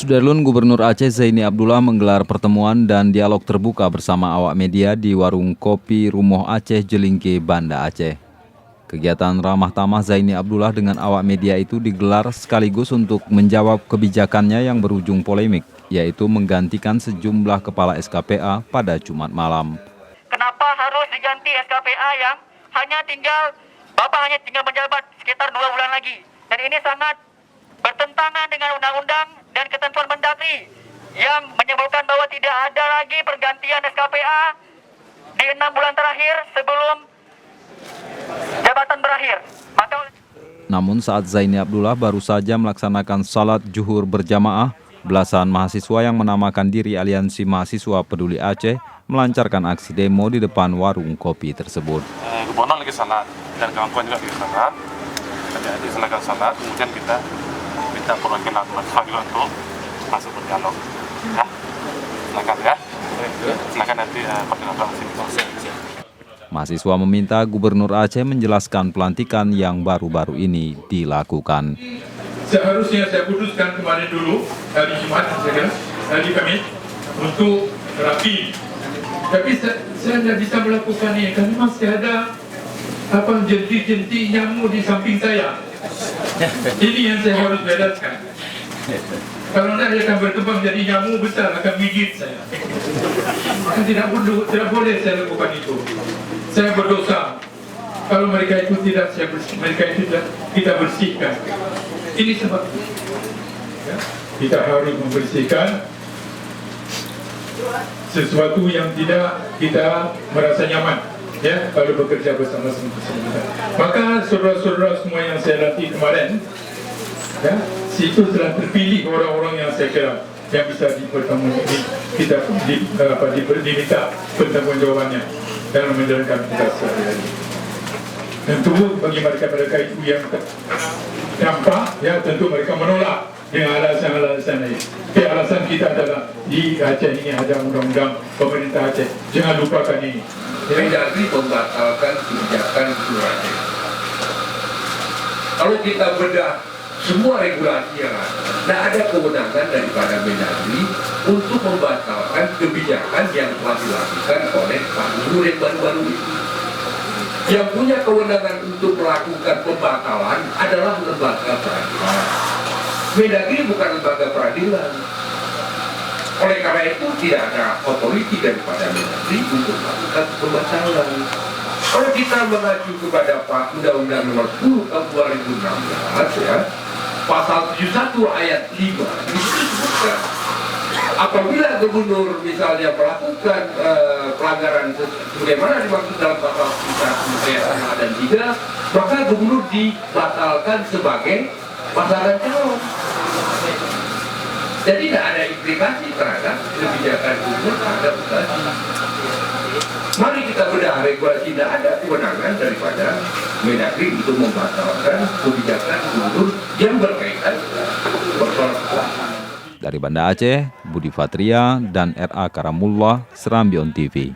Sudarlun Gubernur Aceh Zaini Abdullah menggelar pertemuan dan dialog terbuka bersama awak media di warung kopi Rumoh Aceh Jelingke, Banda Aceh. Kegiatan ramah tamah Zaini Abdullah dengan awak media itu digelar sekaligus untuk menjawab kebijakannya yang berujung polemik, yaitu menggantikan sejumlah kepala SKPA pada Jumat malam. Kenapa harus diganti SKPA yang Bapak hanya tinggal menjabat sekitar 2 bulan lagi? Dan ini sangat bertentangan dengan undang-undang dan ketentuan Mendagri yang menyebutkan bahwa tidak ada lagi pergantian SKPA di 6 bulan terakhir sebelum jabatan berakhir. Namun saat Zaini Abdullah baru saja melaksanakan salat zuhur berjamaah, belasan mahasiswa yang menamakan diri Aliansi Mahasiswa Peduli Aceh melancarkan aksi demo di depan warung kopi tersebut. Gubernur lagi salat dan kawan-kawan juga lagi salat. Jadi silakan salat, kemudian kita minta perwakilan mahasiswa juga untuk masuk berdialog. Ya, silakan ya. Silakan nanti koordinator sini. Mahasiswa meminta Gubernur Aceh menjelaskan pelantikan yang baru-baru ini dilakukan. Seharusnya saya putuskan kemarin dulu, hari Jumat, hari Kamis, untuk rapi. Tapi saya tidak bisa melakukan ini, karena masih ada jentik-jentik nyamuk di samping saya. Ini yang saya harus bereskan. Kalau tidak, dia akan berkembang jadi nyamuk besar, akan gigit saya. Tidak boleh saya lakukan itu. Saya berdosa. Kalau mereka itu tidak kita bersihkan. Ini sebabnya. Ya, kita harus membersihkan sesuatu yang tidak kita merasa nyaman. Ya, kalau bekerja bersama-sama. Maka saudara-saudara semua yang saya latih kemarin, ya, situ telah terpilih orang-orang yang saya kira yang bisa diminta pertanggungjawabannya dalam menjalankan tugas sehari-hari. Tentu bagi mereka itu yang nampak, ya tentu mereka menolak dengan alasan-alasan lain. Alasan kita adalah di Aceh ini ada undang-undang pemerintah Aceh. Jangan lupakan ini. Mendagri membatalkan kebijakan Aceh. Kalau kita bedah semua regulasi yang ada kewenangan daripada Mendagri untuk membatalkan kebijakan yang telah dilakukan oleh Pak Gubernur yang baru-baru ini. Yang punya kewenangan untuk melakukan pembatalan adalah lembaga peradilan. Mendagri bukan lembaga peradilan. Oleh karena itu tidak ada otoriti daripada Mendagri untuk melakukan pembatalan. Kalau kita mengacu kepada Pak Undang-Undang Nomor 10 Tahun 2016, ya, Pasal 71 ayat 5 disebutkan apabila gubernur misalnya melakukan pelanggaran sebagaimana dimaksud dalam pasal 1 ayat 5 dan 3, maka gubernur dibatalkan sebagai pasangan calon. Jadi tidak ada implikasi terhadap kebijakan gubernur terhadap regulasi. Mari kita bedah regulasi, tidak ada kewenangan daripada Mendagri untuk membatalkan kebijakan gubernur yang berkaitan persoalan. Dari Banda Aceh, Budi Fatria dan R.A. Karamullah, Serambion TV.